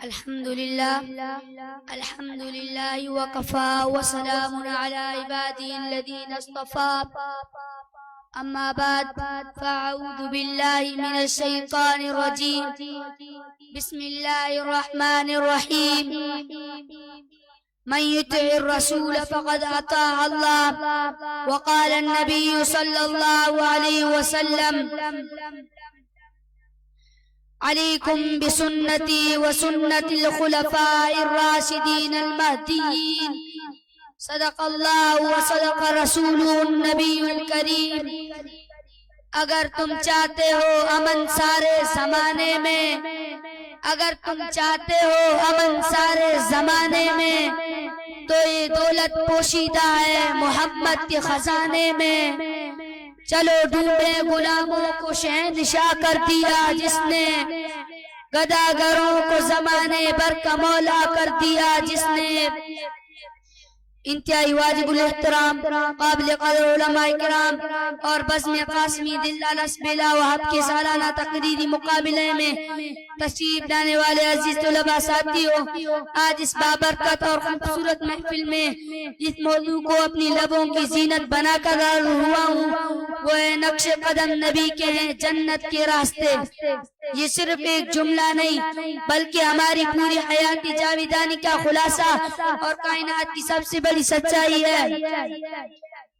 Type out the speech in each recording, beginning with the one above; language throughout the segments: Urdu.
الحمد لله وكفى وسلام على عباده الذين اصطفى أما بعد فأعوذ بالله من الشيطان الرجيم بسم الله الرحمن الرحيم من يطع الرسول فقد أطاع الله وقال النبي صلى الله عليه وسلم عليكم بسنتي وسنة الخلفاء الراشدين المهديين صدق الله وصدق رسوله النبی الکریم. اگر تم چاہتے ہو امن سارے زمانے میں، اگر تم چاہتے ہو امن سارے زمانے میں، تو یہ دولت پوشیدہ ہے محمد کے خزانے میں. چلو ڈھونڈے غلاموں کو شہنشاہ کر دیا جس نے، گداگروں کو زمانے بھر کا مولا کر دیا جس نے. انتہائی واجب الاحترام قابل قدر علماء کرام اور بزم قاسمی دلال اسبلا وحب کے سالانہ تقریری مقابلے میں تشریف لانے والے عزیز طلباء ساتھیوں، آج اس بابرکت اور خوبصورت محفل میں جس موضوع کو اپنی لبوں کی زینت بنا کر ہوا ہوں وہ ہے نقش قدم نبی کے ہیں جنت کے راستے. یہ صرف ایک جملہ نہیں بلکہ ہماری پوری حیاتی جاویدانی کا خلاصہ اور کائنات کی سب سے بڑی سچائی ہے.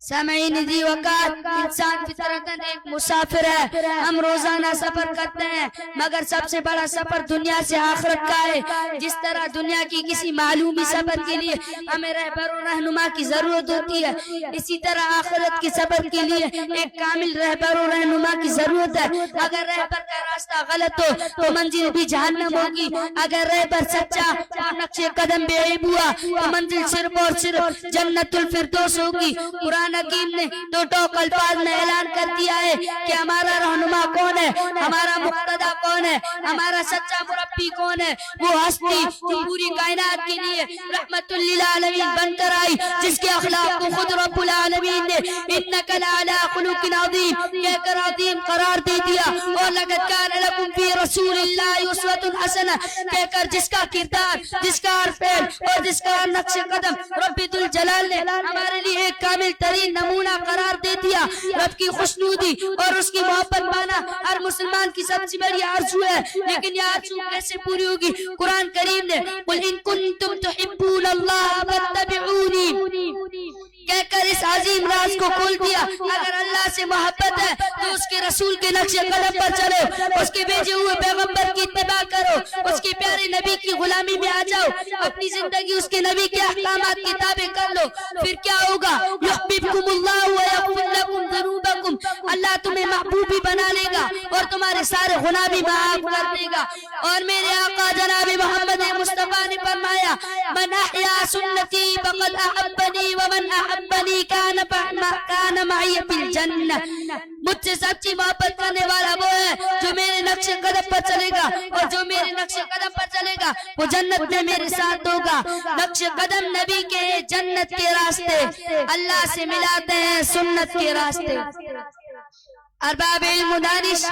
سامعین ذی وقات، انسان فطرتاً ایک مسافر ہے. ہم روزانہ سفر کرتے ہیں مگر سب سے بڑا سفر دنیا سے آخرت کا ہے. جس طرح دنیا کی کسی معلومی سفر کے لیے ہمیں رہبر و رہنما کی ضرورت ہوتی ہے، اسی طرح آخرت کے سفر کے لیے ایک کامل رہبر و رہنما کی ضرورت ہے. اگر رہبر کا راستہ غلط ہو تو منزل بھی جہنم ہوگی، اگر رہبر سچا اور نقش قدم بے عیب ہوا تو منزل صرف اور صرف جنت الفردوس ہوگی. قرآن حکیم نے دو ٹوک الفاظ میں اعلان کر دیا ہے کہ ہمارا رہنما کون ہے، ہمارا مقتدا کون ہے، ہمارا سچا مربی کون ہے. وہ ہستی جو پوری کائنات کے لیے رحمت للعالمین بن کر آئی، جس کے اخلاق کو خود رب العالمین نے انک لعلی خلق عظیم کہہ کر عظیم قرار دے دیا، اور لقد کان لکم فی رسول اللہ اسوۃ حسنہ کہہ کر جس کا کردار، جس کا عرفین اور جس کا نقش قدم رب ذوالجلال نے ہمارے لیے ایک کامل ترین نمونہ قرار دے دیا. رب کی خوشنودی اور اس کی محبت پانا ہر مسلمان کی سب سے بڑی آرزو ہے، لیکن یہ آرزو کیسے پوری ہوگی؟ قرآن کریم نے قل ان کنتم تحبون اللہ فاتبعونی کہہ کر اس عظیم راز کو کھول دیا. اگر اللہ سے محبت ہے تو اس کے رسول کے نقش قدم پر چلو، اس کے بھیجے ہوئے پیغمبر کی اتباع کرو، اس کے پیارے نبی کی غلامی میں آ جاؤ، اپنی زندگی اس کے نبی کے احکامات کی تابع کر لو. پھر کیا ہوگا؟ یحببکم اللہ ویغفر لکم ذنوبکم، اللہ تمہیں محبوب بھی بنا لے گا اور تمہارے سارے گناہ بھی معاف کر دے گا. اور میرے آقا جناب محمد مصطفیٰ نے فرمایا من احیا سنتی فقد احبنی ومن احبنی کان معی فی الجنہ. مجھ سے سچی محبت کرنے والا وہ ہے جو میرے نقش قدم پر چلے گا، اور جو میرے نقش قدم پر چلے گا وہ جنت میں میرے ساتھ ہوگا. نقش قدم نبی کے جنت کے راستے، اللہ سے ملاتے ہیں سنت کے راستے. ارباب علم و دانش،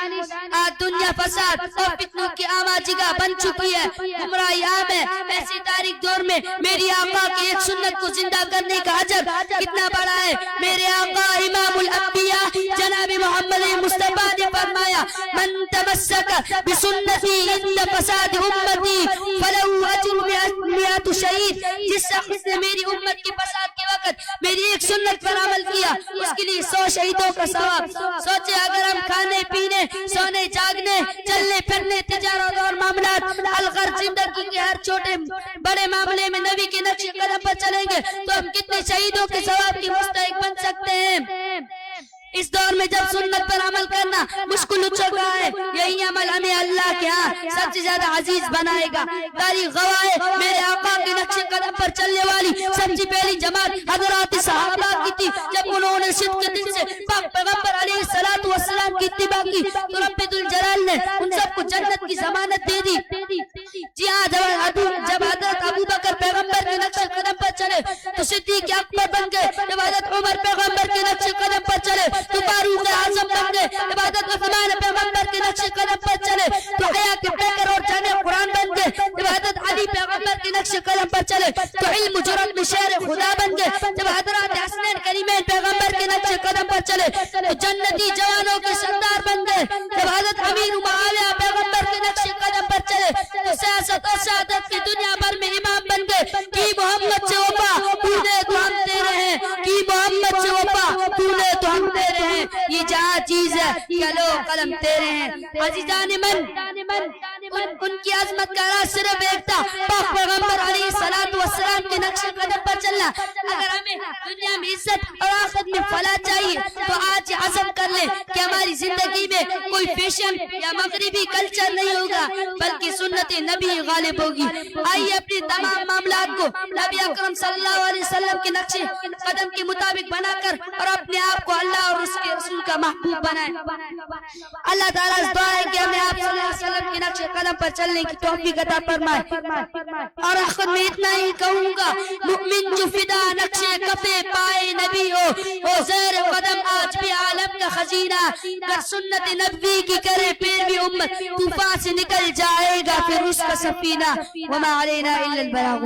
آج دنیا فساد اور فتنوں کی عامہ جگہ بن چکی ہے، گمراہی عام ہے. ایسی تاریک دور میں میری آقا کی ایک سنت کو زندہ کرنے کا اجر کتنا بڑا ہے. میرے آقا امام الانبیاء جناب محمد مصطفیٰ نے فرمایا من تمسک بسنتی عند فساد امتی فلہ اجر مئات شہید. جس شخص نے میری امت کے فساد کے وقت میری ایک سنت پر عمل کیا اس کے لیے 100 شہیدوں کا ثواب. سوچے اگر ہم کھانے پینے، سونے جاگنے، چلنے پھرنے، تجارت اور معاملات، الغرض زندگی کے ہر چھوٹے بڑے معاملے میں نبی کے نقش قدم پر چلیں گے تو ہم کتنے شہیدوں کے ثواب کی مستحق بن سکتے ہیں. اس دور میں جب سنت پر عمل کرنا مشکل ہو چکا ہے، یہی عمل ہمیں اللہ کے ہاں سب سے زیادہ عزیز بنائے گا. تاریخ گواہ ہے میرے آقا کے نقش قدم پر چلنے والی سب سے پہلی جماعت حضرات صحابہ کی تھی. جب انہوں نے صدق کے دل سے پاک پیغمبر علیہ الصلوۃ والسلام کی اتباع کی تو رب ذوالجلال نے ان سب کو جنت کی ضمانت دے دی. جی ہاں، جب حضرت ابو بکر پیغمبر کے نقش قدم پر چلے تو صدیق اکبر بن گئے. جب حضرت عمر پیغمبر کے نقش قدم پر چلے تو فاروق اعظم بن گئے. عبادت عثمان پیغمبر کے نقش قدم پر چلے تو حیا کے پیکر اور جامع قرآن بن گئے. حضرت علی پیغمبر کے نقش قدم پر چلے تو علم جرت میں شیر خدا بن گئے. جب حضرات حسنین کریمین پیغمبر کے نقش قدم پر چلے تو جنتی جوانوں کے سردار بن گئے. جب حضرت امیر معاویہ پیغمبر کے نقش قدم پر چلے تو سیاست اور سعادت کی دنیا بھر میں امام بن گئے. کی محمد سے وفا تو نے تو ہم تیرے ہیں, کی محمد سے وفا تو نے تو ہم تیرے ہیں. یہ جہاں چیز ہے چلو قلم تیرے ہیں. عزیزان من ان کی عظمت کا راز صرف ایک تھا, پاک پیغمبر علیہ السلام کے نقش قدم پر چلنا. اگر ہمیں دنیا میں عزت اور آخرت میں فلاح چاہیے تو آج عزم کر لیں کہ ہماری زندگی میں کوئی فیشن یا مغربی کلچر نہیں ہوگا بلکہ سنت نبی غالب ہوگی. آئیے اپنی تمام معاملات کو نبی اکرم صلی اللہ علیہ وسلم کے نقش قدم کے مطابق بنا کر اور اپنے آپ کو اللہ اور اس کے رسول کا محبوب بنائیں. اللہ تعالیٰ سے دعا ہے کہ ہمیں آپ صلی اللہ علیہ وسلم کے نقش قدم پر چلنے کی توفیق عطا فرمائے. اور آخر میں اتنا ہی کہوں گا, مؤمن جو فدا نقش کفے پائے نبی ہو وہ زیر قدم آج بھی عالم کا خزینہ. اگر سنت نبی کی کرے پیروی امت طوفان سے نکل جائے گا پھر اس کا سفینہ. وما علینا الا البلاغ.